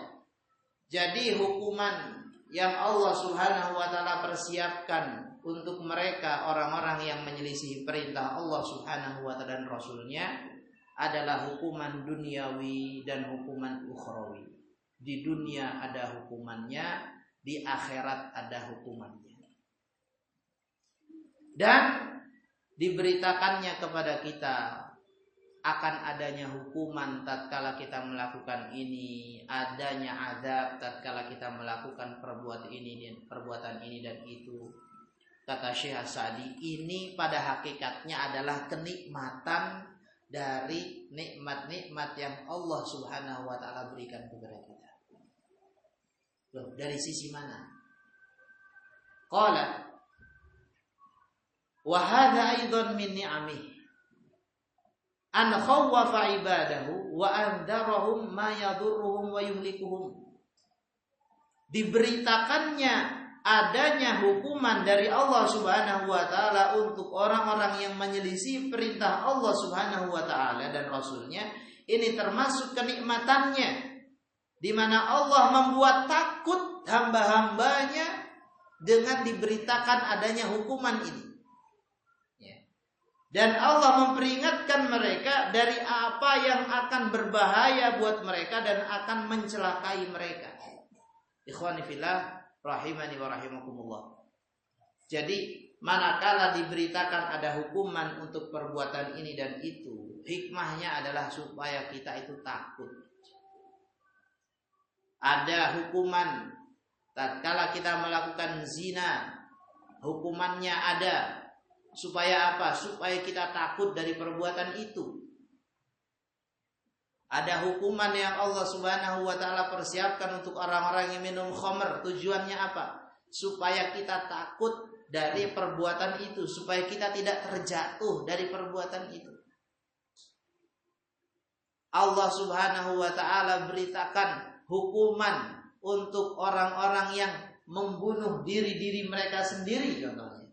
Jadi hukuman yang Allah Subhanahu wa taala persiapkan untuk mereka orang-orang yang menyelisihi perintah Allah Subhanahu wa taala dan Rasul-Nya adalah hukuman duniawi dan hukuman ukhrawi. Di dunia ada hukumannya, di akhirat ada hukumannya. Dan diberitakannya kepada kita akan adanya hukuman tatkala kita melakukan ini, adanya azab tatkala kita melakukan perbuatan ini dan itu. Kata Syekh Sa'di, ini pada hakikatnya adalah kenikmatan dari nikmat-nikmat yang Allah Subhanahu wa taala berikan kepada kita. Loh, dari sisi mana? Qala wa hadza aidan min ni'amih an khawwafa ibadahu wa andarahum ma yadurruhum wa yuhlikuhum. Diberitakannya adanya hukuman dari Allah Subhanahu wa taala untuk orang-orang yang menyelisih perintah Allah Subhanahu wa taala dan Rasul-Nya, ini termasuk kenikmatannya, di mana Allah membuat takut hamba-hambanya dengan diberitakan adanya hukuman ini. Dan Allah memperingatkan mereka dari apa yang akan berbahaya buat mereka dan akan mencelakai mereka. Ikhwani fillah rahimani wa rahimakumullah. Jadi manakala diberitakan ada hukuman untuk perbuatan ini dan itu, hikmahnya adalah supaya kita itu takut. Ada hukuman tatkala kita melakukan zina, hukumannya ada. Supaya apa? Supaya kita takut dari perbuatan itu. Ada hukuman yang Allah Subhanahu wa taala persiapkan untuk orang-orang yang minum khamr. Tujuannya apa? Supaya kita takut dari perbuatan itu, supaya kita tidak terjatuh dari perbuatan itu. Allah Subhanahu wa taala beritakan hukuman untuk orang-orang yang membunuh diri mereka sendiri contohnya.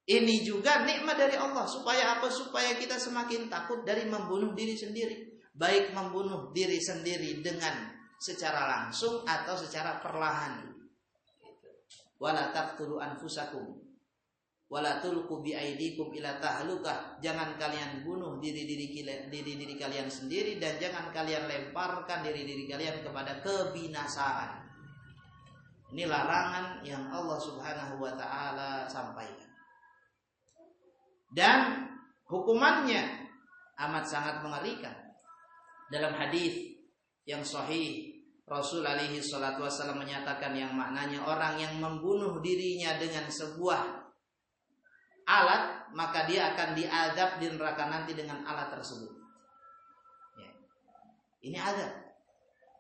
Ini juga nikmat dari Allah. Supaya apa? Supaya kita semakin takut dari membunuh diri sendiri. Baik membunuh diri sendiri dengan secara langsung atau secara perlahan. Wala taqtulu anfusakum wala tulqu biaidikum ila tahlukah. Jangan kalian bunuh diri kalian sendiri, dan jangan kalian lemparkan diri kalian kepada kebinasaan. Ini larangan yang Allah Subhanahu wa taala sampaikan. Dan hukumannya amat sangat mengerikan. Dalam hadis yang sahih, Rasul alaihi salatu wasallam menyatakan yang maknanya orang yang membunuh dirinya dengan sebuah alat, maka dia akan diazab di neraka nanti dengan alat tersebut. Ya. Ini azab.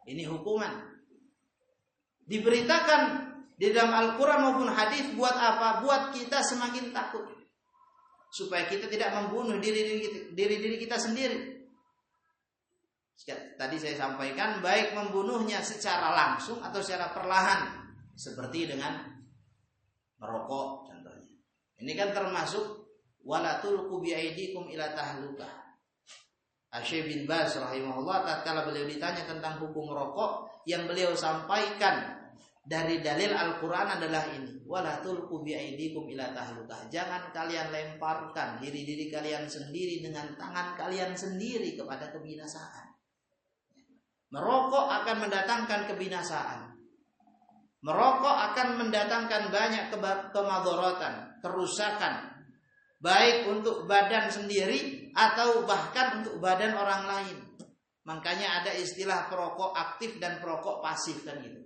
Ini hukuman. Diberitakan di dalam Al-Quran maupun hadis buat apa? Buat kita semakin takut. Supaya kita tidak membunuh diri kita sendiri. Tadi saya sampaikan, baik membunuhnya secara langsung atau secara perlahan, seperti dengan merokok contohnya. Ini kan termasuk wala tulqu biaidikum ila tahlukah. Syekh bin Baz rahimahullah tatkala beliau ditanya tentang hukum rokok, yang beliau sampaikan dari dalil Al-Quran adalah ini, wala tulqu biaidikum ila tahlukah. Jangan kalian lemparkan diri kalian sendiri dengan tangan kalian sendiri kepada kebinasaan. Merokok akan mendatangkan kebinasaan. Merokok akan mendatangkan banyak kemadharatan, kerusakan, baik untuk badan sendiri atau bahkan untuk badan orang lain. Makanya ada istilah perokok aktif dan perokok pasif kan gitu.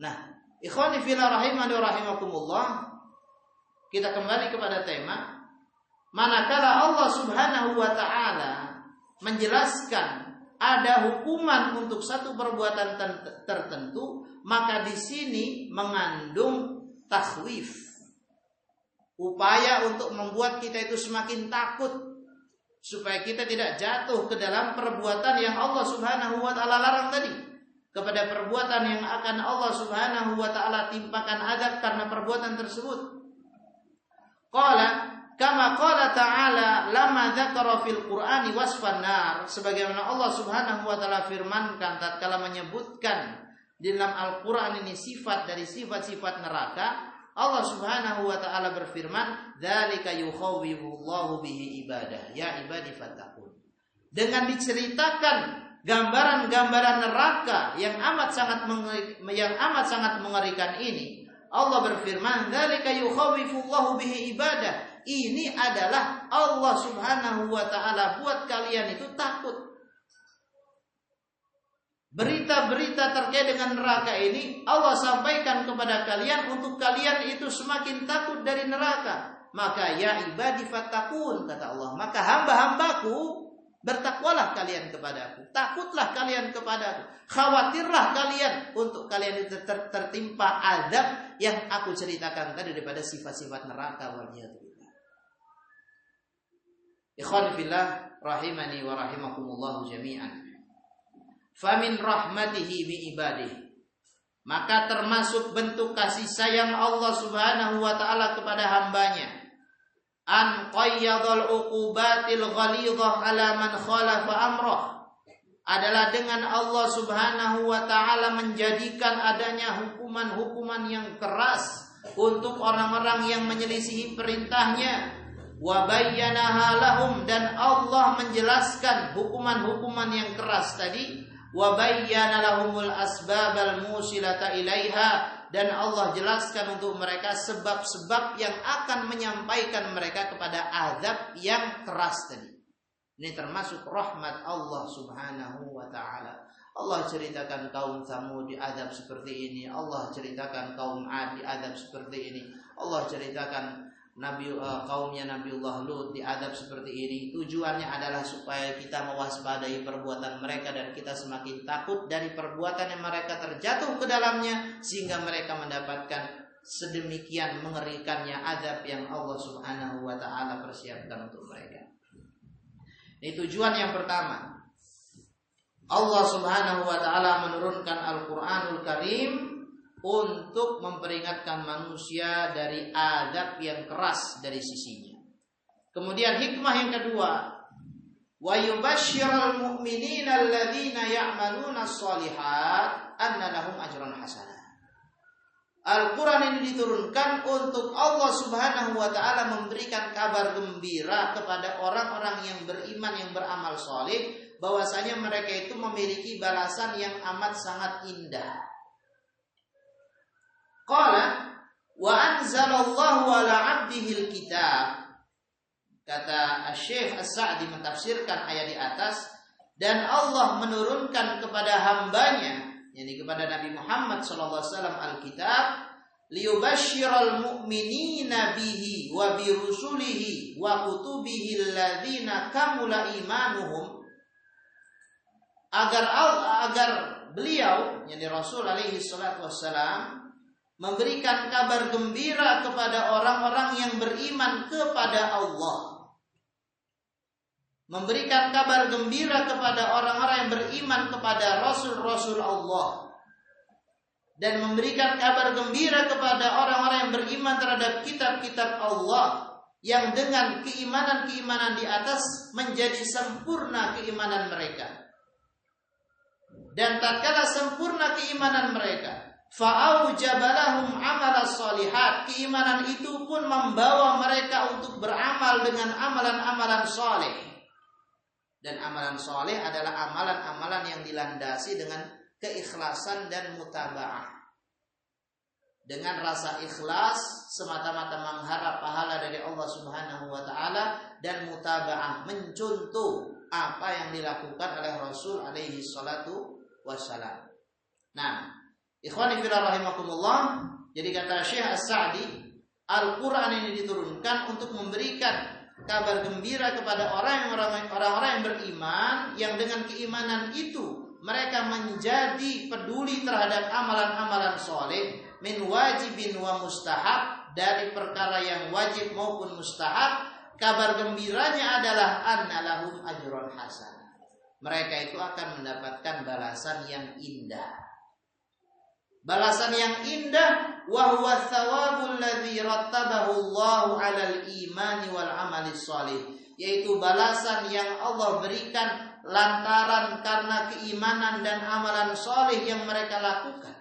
Nah, ikhwani fillah rahimani wa rahimakumullah, kita kembali kepada tema, manakala Allah Subhanahu wa taala menjelaskan ada hukuman untuk satu perbuatan tertentu, maka di sini mengandung takhwif, upaya untuk membuat kita itu semakin takut supaya kita tidak jatuh ke dalam perbuatan yang Allah Subhanahu wa taala larang tadi, kepada perbuatan yang akan Allah Subhanahu wa taala timpakan azab karena perbuatan tersebut. Qala kama qala ta'ala lama dzakara fil Qur'ani wasfan nar, sebagaimana Allah Subhanahu wa taala firmankan tatkala menyebutkan di dalam Al-Qur'an ini sifat dari sifat-sifat neraka, Allah Subhanahu wa taala berfirman, "Dzalika yukhawwifullahu bihi ibadah, ya ibadi fattaqun." Dengan diceritakan gambaran-gambaran neraka yang amat sangat mengerikan ini, Allah berfirman, "Dzalika yukhawwifullahu bihi ibadah." Ini adalah Allah Subhanahu wa taala buat kalian itu takut. Berita-berita terkait dengan neraka ini Allah sampaikan kepada kalian untuk kalian itu semakin takut dari neraka. Maka ya ibadi fattaqun, kata Allah, maka hamba-hambaku, bertakwalah kalian kepadaku, takutlah kalian kepadaku, khawatirlah kalian untuk kalian itu tertimpa azab yang aku ceritakan tadi daripada sifat-sifat neraka. Waliyadzubillah. Ikhwan fillah rahimani wa rahimakumullah jami'an. Famin rahmatihi bi ibadihi, maka termasuk bentuk kasih sayang Allah Subhanahu wa taala kepada hambanya, an qayyadul uqubatil ghalidhah ala man khalafa amrah, adalah dengan Allah Subhanahu wa taala menjadikan adanya hukuman-hukuman yang keras untuk orang-orang yang menyelisihi perintahnya. Wa bayyanaha lahum, dan Allah menjelaskan hukuman-hukuman yang keras tadi. Wa bayyana lahumul asbabal musilata ilaiha, dan Allah jelaskan untuk mereka sebab-sebab yang akan menyampaikan mereka kepada azab yang keras tadi. Ini termasuk rahmat Allah Subhanahu wa taala. Allah ceritakan kaum Tsamud diazab seperti ini, Allah ceritakan kaum Ad diazab seperti ini, Allah ceritakan kaumnya Nabiullah Lut diadab seperti ini. Tujuannya adalah supaya kita mewaspadai perbuatan mereka dan kita semakin takut dari perbuatan yang mereka terjatuh ke dalamnya, sehingga mereka mendapatkan sedemikian mengerikannya adab yang Allah Subhanahu wa taala persiapkan untuk mereka. Ini tujuan yang pertama. Allah Subhanahu wa taala menurunkan Al-Qur'anul Karim untuk memperingatkan manusia dari azab yang keras dari sisinya. Kemudian hikmah yang kedua, wa yubashshirul mu'minina alladzina ya'maluna shalihat anna lahum ajran hasanah. Al-Quran ini diturunkan untuk Allah Subhanahu wa ta'ala memberikan kabar gembira kepada orang-orang yang beriman, yang beramal saleh, bahwasanya mereka itu memiliki balasan yang amat sangat indah. Qala wa anzalallahu ala 'abdihil kitab. Kata Syekh As-Sa'di mentafsirkan ayat di atas, dan Allah menurunkan kepada hambanya, yakni kepada Nabi Muhammad sallallahu alaihi wasallam Alkitab, liyubashshiral mu'minina bihi wa bi rusulihi wa kutubihi alladzina kamula imanuhum, agar beliau, yakni Rasul alaihi salatu wassalam, memberikan kabar gembira kepada orang-orang yang beriman kepada Allah. Memberikan kabar gembira kepada orang-orang yang beriman kepada Rasul-Rasul Allah. Dan memberikan kabar gembira kepada orang-orang yang beriman terhadap kitab-kitab Allah, yang dengan keimanan-keimanan di atas menjadi sempurna keimanan mereka. Dan tatkala sempurna keimanan mereka, fa'aujabalahum amalas shalihat, keimanan itu pun membawa mereka untuk beramal dengan amalan-amalan saleh. Dan amalan saleh adalah amalan-amalan yang dilandasi dengan keikhlasan dan mutaba'ah. Dengan rasa ikhlas semata-mata mengharap pahala dari Allah Subhanahu wa taala, dan mutaba'ah, mencontoh apa yang dilakukan oleh Rasul alaihi salatu wassalam. Nah, ikhwani fillah rahimakumullah, jadi kata Syekh As-Sa'di, Al-Quran ini diturunkan untuk memberikan kabar gembira kepada orang-orang yang beriman, yang dengan keimanan itu mereka menjadi peduli terhadap amalan-amalan soleh, min wajibin wa mustahab, dari perkara yang wajib maupun mustahab. Kabar gembiranya adalah anna lahum ajrun hasan. Mereka itu akan mendapatkan balasan yang indah. Balasan yang indah, wa huwa tsawabul ladzi rattabahu Allahu 'alal imani wal 'amali shalih, yaitu balasan yang Allah berikan lantaran karena keimanan dan amalan saleh yang mereka lakukan.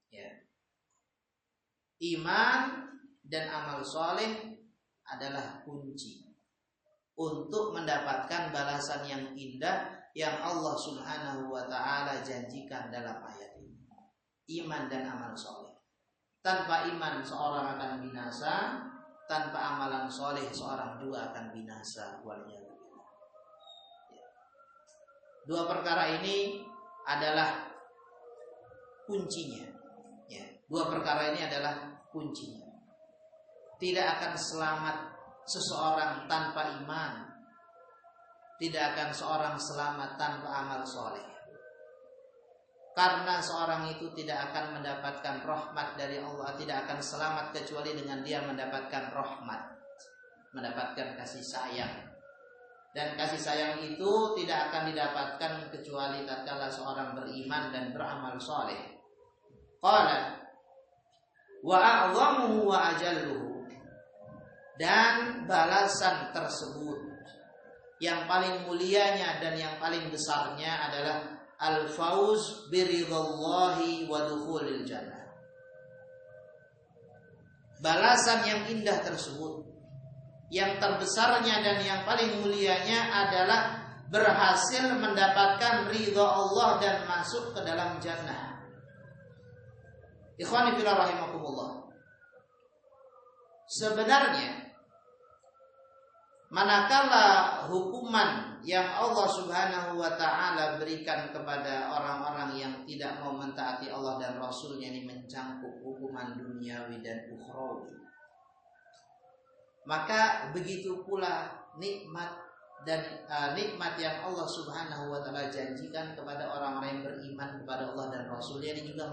Ya. Iman dan amal saleh adalah kunci untuk mendapatkan balasan yang indah yang Allah Subhanahu wa taala janjikan dalam ayat ini. Iman dan amal soleh. Tanpa iman seorang akan binasa, tanpa amalan soleh seorang juga akan binasa. Dua perkara ini adalah kuncinya. Ya, dua perkara ini adalah kuncinya. Tidak akan selamat seseorang tanpa iman. Tidak akan seorang selamat tanpa amal soleh. Karena seorang itu tidak akan mendapatkan rahmat dari Allah, tidak akan selamat kecuali dengan dia mendapatkan rahmat, mendapatkan kasih sayang. Dan kasih sayang itu tidak akan didapatkan kecuali tatkala seorang beriman dan beramal saleh. Qala wa a'zamuhu wa ajalluhu, dan balasan tersebut yang paling mulianya dan yang paling besarnya adalah al-fauz biridhallahi wa dukhulil jannah. Balasan yang indah tersebut, yang terbesarnya dan yang paling mulianya adalah berhasil mendapatkan ridha Allah dan masuk ke dalam jannah. Ikhwani fillah rahimakumullah. Sebenarnya manakala hukuman yang Allah Subhanahu wa taala berikan kepada orang-orang yang tidak mau mentaati Allah dan Rasulnya ini mencangkup hukuman duniawi dan ukhrawi, maka begitu pula nikmat yang Allah Subhanahu wa taala janjikan kepada orang-orang yang beriman kepada Allah dan Rasulnya ini juga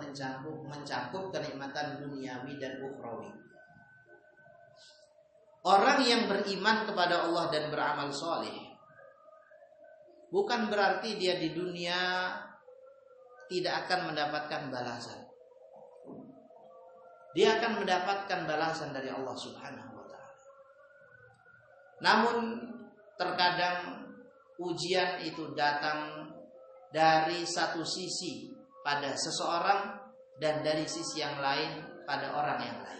mencakup kenikmatan duniawi dan ukhrawi. Orang yang beriman kepada Allah dan beramal soleh, bukan berarti dia di dunia tidak akan mendapatkan balasan. Dia akan mendapatkan balasan dari Allah Subhanahu wa taala. Namun terkadang ujian itu datang dari satu sisi pada seseorang dan dari sisi yang lain pada orang yang lain.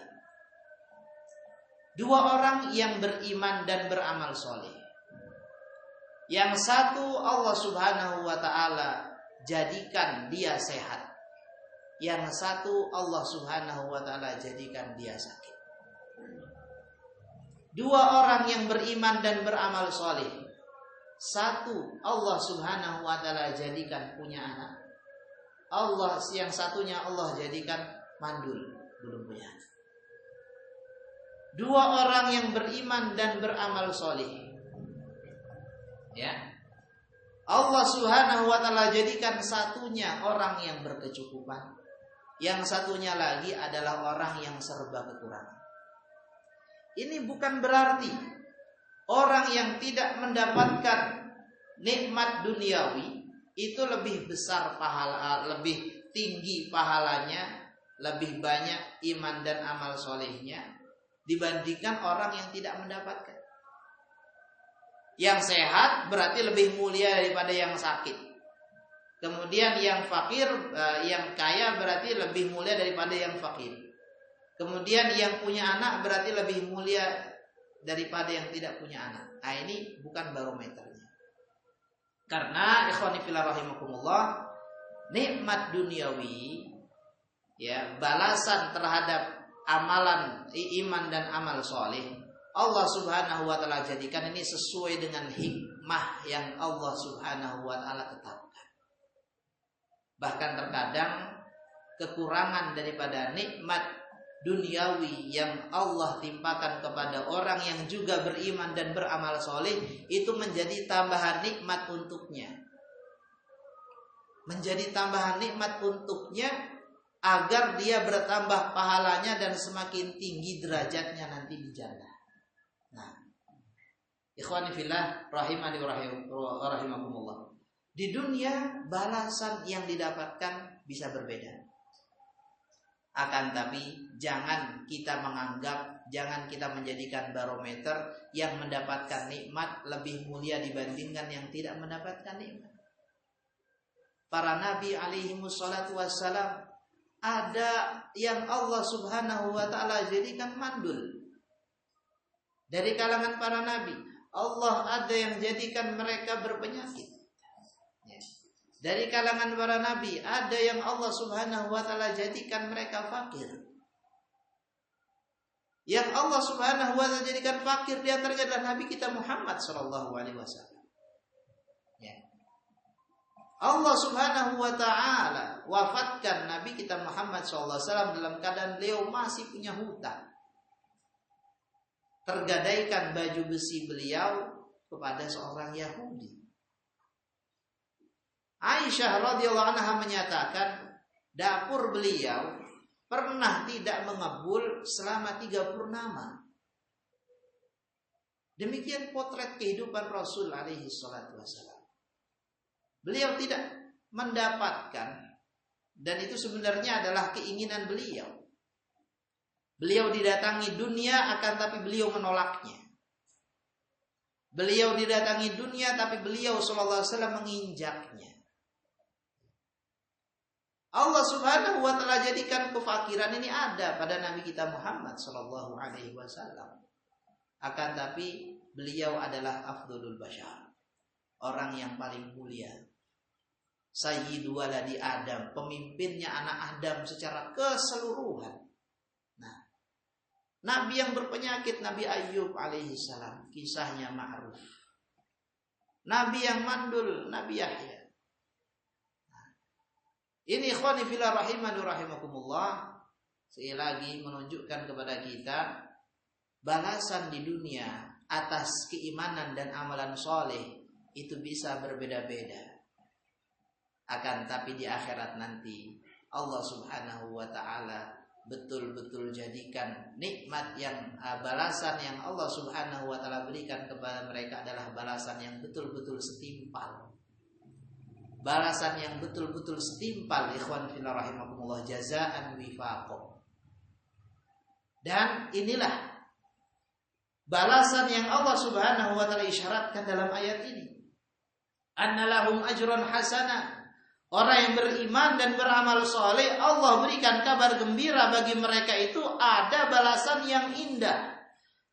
Dua orang yang beriman dan beramal soleh, yang satu Allah Subhanahu wa ta'ala jadikan dia sehat, yang satu Allah Subhanahu wa ta'ala jadikan dia sakit. Dua orang yang beriman dan beramal soleh, satu Allah Subhanahu wa ta'ala jadikan punya anak, yang satunya Allah jadikan mandul, belum punya anak. Dua orang yang beriman dan beramal soleh, ya, Allah Subhanahu wa ta'ala jadikan satunya orang yang berkecukupan, yang satunya lagi adalah orang yang serba kekurangan. Ini bukan berarti orang yang tidak mendapatkan nikmat duniawi itu lebih besar pahala, lebih tinggi pahalanya, lebih banyak iman dan amal solehnya dibandingkan orang yang tidak mendapatkan. Yang sehat berarti lebih mulia daripada yang sakit. Kemudian yang fakir, yang kaya berarti lebih mulia daripada yang fakir. Kemudian yang punya anak berarti lebih mulia daripada yang tidak punya anak. Nah, ini bukan barometernya. Karena ikhwani fillah rahimakumullah, nikmat duniawi, ya, balasan terhadap amalan iman dan amal soleh, Allah Subhanahu wa ta'ala jadikan ini sesuai dengan hikmah yang Allah Subhanahu wa ta'ala tetapkan. Bahkan terkadang kekurangan daripada nikmat duniawi yang Allah timpakan kepada orang yang juga beriman dan beramal soleh itu menjadi tambahan nikmat untuknya. Menjadi tambahan nikmat untuknya agar dia bertambah pahalanya dan semakin tinggi derajatnya nanti di jannah. Nah, ikhwani fillah rahimani wa rahimakumullah. Di dunia balasan yang didapatkan bisa berbeda. Akan tapi jangan kita menganggap, jangan kita menjadikan barometer yang mendapatkan nikmat lebih mulia dibandingkan yang tidak mendapatkan nikmat. Para nabi alaihi wassalatu wassalam, ada yang Allah subhanahu wa ta'ala jadikan mandul. Dari kalangan para nabi, Allah ada yang jadikan mereka berpenyakit. Dari kalangan para nabi, ada yang Allah subhanahu wa ta'ala jadikan mereka fakir. Yang Allah subhanahu wa ta'ala jadikan fakir di antaranya adalah Nabi kita Muhammad sallallahu alaihi wasallam. Allah subhanahu wa ta'ala wafatkan Nabi kita Muhammad sallallahu alaihi wasallam dalam keadaan beliau masih punya hutang. Tergadaikan baju besi beliau kepada seorang Yahudi. Aisyah radhiyallahu anha menyatakan dapur beliau pernah tidak mengebul selama 3 purnama. Demikian potret kehidupan Rasul alaihi salatu wasallam. Beliau tidak mendapatkan, dan itu sebenarnya adalah keinginan beliau. Beliau didatangi dunia akan tapi beliau menolaknya. Beliau didatangi dunia tapi beliau sallallahu alaihi wasallam menginjaknya. Allah subhanahu wa ta'ala jadikan kefakiran ini ada pada Nabi kita Muhammad sallallahu alaihi wasallam. Akan tapi beliau adalah afdalul bashar, orang yang paling mulia, sayyidu waladi Adam, pemimpinnya anak Adam secara keseluruhan. Nah, Nabi yang berpenyakit, Nabi Ayyub alaihi salam, kisahnya ma'ruf. Nabi yang mandul, Nabi Yahya. Ini ikhwani fillah rahimani rahimakumullah, sekali lagi menunjukkan kepada kita balasan di dunia atas keimanan dan amalan soleh itu bisa berbeda-beda. Akan tapi di akhirat nanti Allah subhanahu wa ta'ala betul-betul jadikan nikmat yang balasan yang Allah subhanahu wa ta'ala berikan kepada mereka adalah balasan yang betul-betul setimpal. Balasan yang betul-betul setimpal, ikhwan fillah rahimakumullah, jazaan wifaqo. Dan inilah balasan yang Allah subhanahu wa ta'ala isyaratkan dalam ayat ini. Annalahum ajran hasanah. Orang yang beriman dan beramal soleh, Allah berikan kabar gembira bagi mereka itu ada balasan yang indah.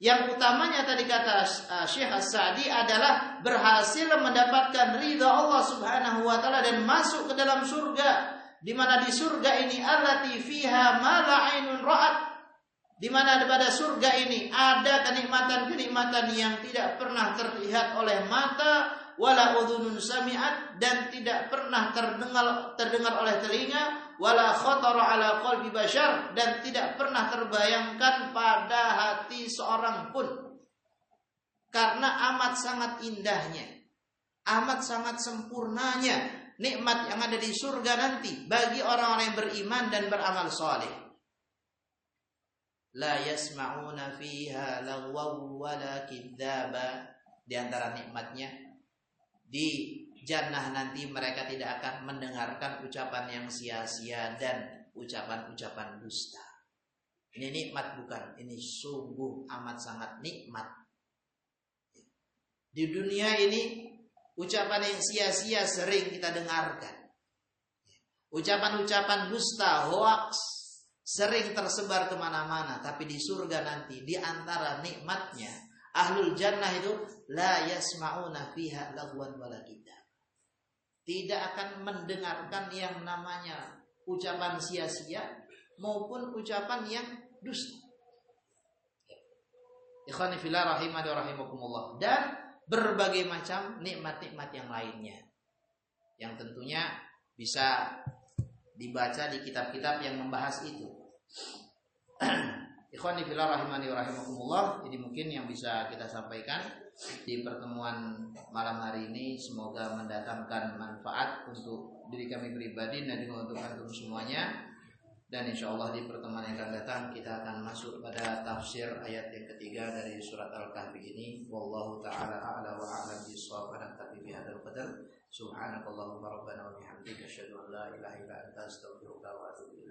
Yang utamanya tadi kata Syekh As-Sa'di adalah berhasil mendapatkan ridha Allah subhanahu wa ta'ala dan masuk ke dalam surga. Di mana di surga ini allati fiha ma la ainun ra'at. Di mana pada surga ini ada kenikmatan-kenikmatan yang tidak pernah terlihat oleh mata, wala udhunun sami'at, dan tidak pernah terdengar oleh telinga, wala khatara ala qalbi bashar, dan tidak pernah terbayangkan pada hati seorang pun. Karena amat sangat indahnya, amat sangat sempurnanya nikmat yang ada di surga nanti bagi orang-orang yang beriman dan beramal soleh. La yasma'una fiha lagwaw wala kidzaba. Di antara nikmatnya, di jannah nanti mereka tidak akan mendengarkan ucapan yang sia-sia dan ucapan-ucapan dusta. Ini nikmat bukan? Ini sungguh amat sangat nikmat. Di dunia ini ucapan yang sia-sia sering kita dengarkan. Ucapan-ucapan dusta, hoaks sering tersebar kemana-mana. Tapi di surga nanti, di antara nikmatnya, ahlul jannah itu la yasma'una fiha lagwan wala kidzab. Tidak akan mendengarkan yang namanya ucapan sia-sia maupun ucapan yang dusta. Ikhwani fillah rahimani wa rahimakumullah. Dan berbagai macam nikmat-nikmat yang lainnya, yang tentunya bisa dibaca di kitab-kitab yang membahas itu. Ikhwani fillah rahimani wa rahimakumullah, ini mungkin yang bisa kita sampaikan di pertemuan malam hari ini. Semoga mendatangkan manfaat untuk diri kami pribadi dan juga untuk antum semuanya. Dan insya Allah di pertemuan yang akan datang kita akan masuk pada tafsir ayat yang ketiga dari surat Al-Kahfi ini. Wallahu ta'ala a'la wa a'lam bishawab. Naktafi bihadzal qadar. Subhanakallahumma rabbana wa bihamdika asyhadu an la ilaha illa anta astaghfiruka wa atubu ilaik.